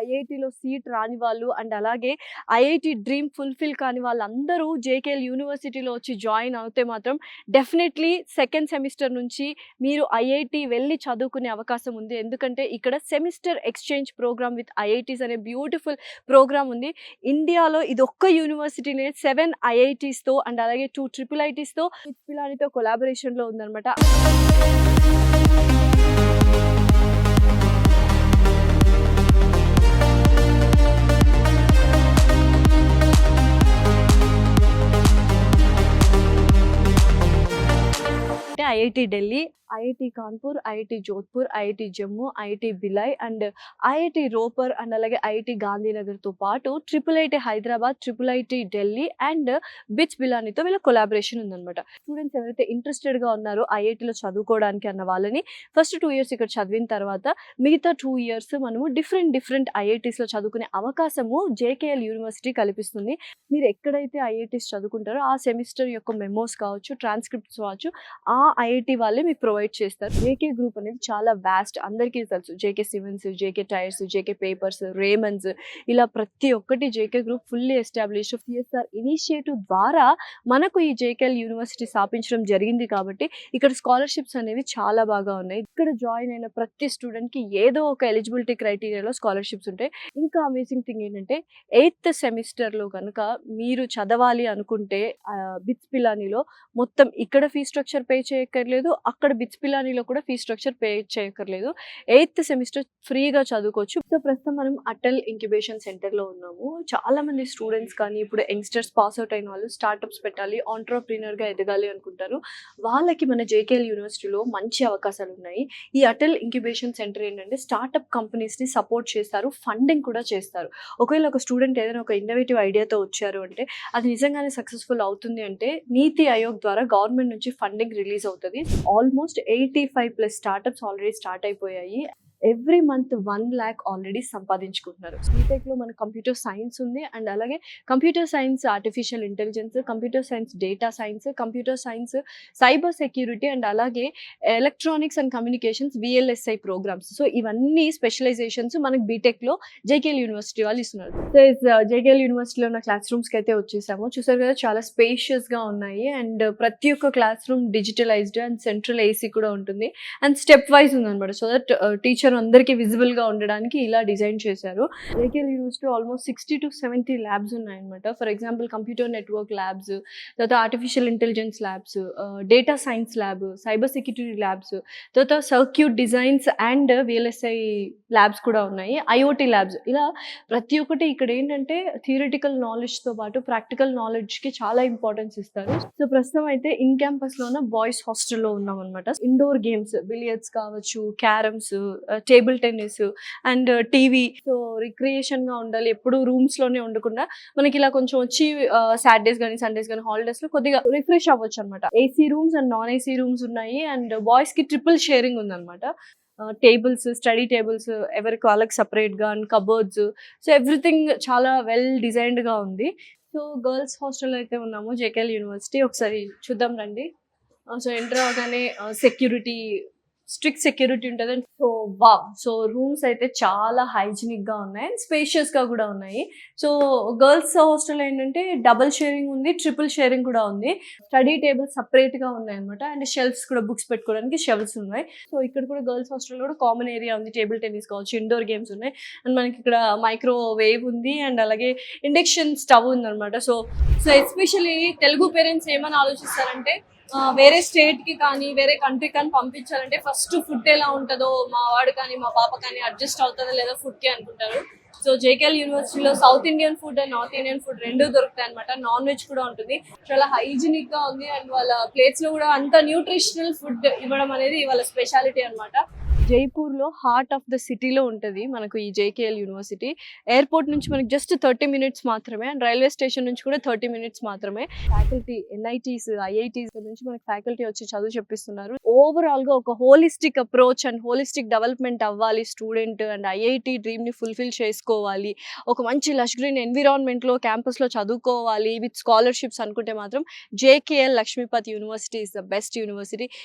ఐఐటీలో seat రాని వాళ్ళు and అలాగే ఐఐటీ డ్రీమ్ ఫుల్ఫిల్ కాని వాళ్ళందరూ జేకేఎల్ యూనివర్సిటీలో వచ్చి జాయిన్ అవుతే మాత్రం డెఫినెట్లీ సెకండ్ సెమిస్టర్ నుంచి మీరు ఐఐటీ వెళ్ళి చదువుకునే అవకాశం ఉంది. ఎందుకంటే ఇక్కడ semester exchange programme with IITs అనే బ్యూటిఫుల్ ప్రోగ్రామ్ ఉంది. ఇండియాలో ఇది ఒక్క యూనివర్సిటీనే 7 ఐఐటీస్తో అండ్ అలాగే 2 ట్రిపుల్ ఐటీస్తో పిలానితో కొలాబరేషన్లో ఉందన్నమాట. IIT Delhi, IIT Kanpur, IIT Jodhpur, IIT Jammu, IIT Bhilai and IIT Ropar and అలాగే ఐఐటీ గాంధీనగర్తో పాటు triple IT Hyderabad, triple IT Delhi and BITS బిలానీతో వీళ్ళ కొలాబరేషన్ ఉందన్నమాట. స్టూడెంట్స్ ఎవరైతే ఇంట్రెస్టెడ్గా ఉన్నారో ఐఐటీలో చదువుకోవడానికి అన్న వాళ్ళని ఫస్ట్ 2 years ఇక్కడ చదివిన తర్వాత మిగతా 2 years మనము డిఫరెంట్ ఐఐటీస్లో చదువుకునే అవకాశము జేకేఎల్ యూనివర్సిటీ కల్పిస్తుంది. మీరు ఎక్కడైతే ఐఐటీస్ చదువుకుంటారో ఆ సెమిస్టర్ యొక్క మెమోస్ కావచ్చు, ట్రాన్స్క్రిప్ట్స్ కావచ్చు, ఆ ఐఐటీ వాళ్ళే మీకు ప్రొవైడ్ చేస్తారు. జేకే గ్రూప్ అనేది చాలా వాస్ట్, అందరికీ తెలుసు. JK siemens, JK tyres, JK papers, రేమన్స్, ఇలా ప్రతి ఒక్కటి JK group fully established. CSR initiative ద్వారా మనకు ఈ జేకేఎల్ యూనివర్సిటీ స్థాపించడం జరిగింది కాబట్టి ఇక్కడ స్కాలర్షిప్స్ అనేవి చాలా బాగా ఉన్నాయి. ఇక్కడ జాయిన్ అయిన ప్రతి స్టూడెంట్ కి ఏదో ఒక ఎలిజిబిలిటీ క్రైటీరియాలో స్కాలర్షిప్స్ ఉంటాయి. ఇంకా అమేజింగ్ థింగ్ ఏంటంటే 8th సెమిస్టర్లో కనుక మీరు చదవాలి అనుకుంటే బిట్స్ పిలానీలో మొత్తం ఇక్కడ ఫీ స్ట్రక్చర్ పే చేయక్కర్లేదు, అక్కడ బిట్స్ పిలానీలో కూడా ఫీ స్ట్రక్చర్ పే చేయక్కర్లేదు. 8th సెమిస్టర్ ఫ్రీగా చదువుకోవచ్చు. సో ప్రస్తుతం మనం అటల్ ఇంక్యుబేషన్ సెంటర్లో ఉన్నాము. చాలా మంది స్టూడెంట్స్ కానీ ఇప్పుడు యంగ్స్టర్స్ పాస్ అవుట్ అయిన వాళ్ళు స్టార్టప్స్ పెట్టాలి, ఆంట్రప్రీనర్గా ఎదగాలి అనుకుంటారు. వాళ్ళకి మన జేకేఎల్ యూనివర్సిటీలో మంచి అవకాశాలు ఉన్నాయి. ఈ అటల్ ఇంక్యుబేషన్ సెంటర్ ఏంటంటే స్టార్టప్ కంపెనీస్ని సపోర్ట్ చేస్తారు, ఫండింగ్ కూడా చేస్తారు. ఒకవేళ ఒక స్టూడెంట్ ఏదైనా ఒక ఇన్నోవేటివ్ ఐడియాతో వచ్చారు అంటే అది నిజంగానే సక్సెస్ఫుల్ అవుతుంది అంటే నీతి ఆయోగ్ ద్వారా గవర్నమెంట్ నుంచి ఫండింగ్ రిలీజ్ అవుతుంది. ఆల్మోస్ట్ 85+ స్టార్టప్స్ ఆల్రెడీ స్టార్ట్ అయిపోయాయి. ఎవ్రీ మంత్ 1 lakh ఆల్రెడీ సంపాదించుకుంటున్నారు. బీటెక్లో మన కంప్యూటర్ సైన్స్ ఉంది అండ్ అలాగే computer science artificial intelligence, computer science data science, computer science cyber security and అలాగే electronics and communications VLSI programs. So ఇవన్నీ specialisations మనకి బీటెక్లో జేకేఎల్ యూనివర్సిటీ వాళ్ళు ఇస్తున్నారు. సో జేకేఎల్ యూనివర్సిటీలో ఉన్న క్లాస్ రూమ్స్కి అయితే వచ్చేసాము. చూసారు కదా, చాలా స్పేషియస్గా ఉన్నాయి అండ్ ప్రతి ఒక్క class room digitalised and central AC కూడా ఉంటుంది అండ్ స్టెప్ వైజ్ ఉందన్నమాట. సో దట్ టీచర్ అందరికీ విజిబుల్ గా ఉండడానికి ఇలా డిజైన్ చేశారు. JKL university almost 60 to 70 labs ఉన్నాయన్నమాట. For example computer network labs, తర్వాత artificial intelligence labs, data science lab, cyber security labs, తర్వాత circuit designs and VLSI labs కూడా ఉన్నాయి, IoT ల్యాబ్స్. ఇలా ప్రతి ఒక్కటి ఇక్కడ ఏంటంటే థియరిటికల్ నాలెడ్జ్తో పాటు ప్రాక్టికల్ నాలెడ్జ్కి చాలా ఇంపార్టెన్స్ ఇస్తారు. సో ప్రస్తుతం అయితే ఇన్ క్యాంపస్లోన బాయ్స్ హాస్టల్లో ఉన్నాం అనమాట. ఇండోర్ గేమ్స్, బిలియర్డ్స్ కావచ్చు, carroms, table tennis and TV. So రిక్రియేషన్గా ఉండాలి, ఎప్పుడు రూమ్స్లోనే ఉండకుండా మనకి ఇలా కొంచెం వచ్చి సాటర్డేస్ కానీ సండేస్ కానీ హాలిడేస్లో కొద్దిగా రిఫ్రెష్ అవ్వచ్చు అనమాట. AC rooms and non AC rooms ఉన్నాయి అండ్ బాయ్స్కి ట్రిపుల్ షేరింగ్ ఉందన్నమాట. టేబుల్స్, స్టడీ టేబుల్స్ ఎవరికి వాళ్ళకి సపరేట్గా అండ్ కబోర్డ్స్. సో ఎవ్రీథింగ్ చాలా వెల్ డిజైన్డ్గా ఉంది. సో గర్ల్స్ హాస్టల్ అయితే ఉన్నాము జేకేఎల్ యూనివర్సిటీ. ఒకసారి చూద్దాం రండి. సో ఎంటర్ అవగానే స్ట్రిక్ట్ సెక్యూరిటీ ఉంటుంది. సో రూమ్స్ అయితే చాలా హైజీనిక్గా ఉన్నాయి అండ్ స్పేషియస్గా కూడా ఉన్నాయి. సో గర్ల్స్ హాస్టల్ ఏంటంటే డబుల్ షేరింగ్ ఉంది, ట్రిపుల్ షేరింగ్ కూడా ఉంది. స్టడీ టేబుల్స్ సపరేట్గా ఉన్నాయి అనమాట అండ్ షెల్ఫ్స్ కూడా, బుక్స్ పెట్టుకోవడానికి షెల్ఫ్స్ ఉన్నాయి. సో ఇక్కడ కూడా గర్ల్స్ హాస్టల్లో కూడా కామన్ ఏరియా ఉంది, టేబుల్ టెన్నిస్ కావచ్చు, ఇండోర్ గేమ్స్ ఉన్నాయి అండ్ మనకి ఇక్కడ మైక్రోవేవ్ ఉంది అండ్ అలాగే ఇండక్షన్ స్టవ్ ఉందన్నమాట. సో ఎస్పెషల్లీ తెలుగు పేరెంట్స్ ఏమని ఆలోచిస్తారంటే వేరే స్టేట్కి కానీ వేరే కంట్రీకి కానీ పంపించాలంటే ఫస్ట్ ఫుడ్ ఎలా ఉంటుందో మా వాడు కానీ మా పాప కానీ అడ్జస్ట్ అవుతుందో లేదో ఫుడ్కి అనుకుంటారు. సో జేకేఎల్ యూనివర్సిటీలో south Indian food and north Indian food 2 దొరుకుతాయి అనమాట. నాన్ వెజ్ కూడా ఉంటుంది, చాలా హైజీనిక్గా ఉంది అండ్ వాళ్ళ ప్లేట్స్లో కూడా అంత న్యూట్రిషనల్ ఫుడ్ ఇవ్వడం అనేది వాళ్ళ స్పెషాలిటీ అనమాట. జైపూర్లో హార్ట్ ఆఫ్ ద సిటీలో ఉంటుంది మనకు ఈ జేకేఎల్ యూనివర్సిటీ. ఎయిర్పోర్ట్ నుంచి మనకి జస్ట్ 30 minutes మాత్రమే అండ్ రైల్వే స్టేషన్ నుంచి కూడా 30 minutes మాత్రమే. ఫ్యాకల్టీ NITs, IITs నుంచి మనకి ఫ్యాకల్టీ వచ్చి చదువు చెప్పిస్తున్నారు. ఓవరాల్గా ఒక holistic approach and holistic development అవ్వాలి స్టూడెంట్ అండ్ IIT డ్రీమ్ని ఫుల్ఫిల్ చేసుకోవాలి, ఒక మంచి లష్ గ్రీన్ ఎన్విరాన్మెంట్లో క్యాంపస్లో చదువుకోవాలి విత్ స్కాలర్షిప్స్ అనుకుంటే మాత్రం JKL Lakshmipati university is the best university.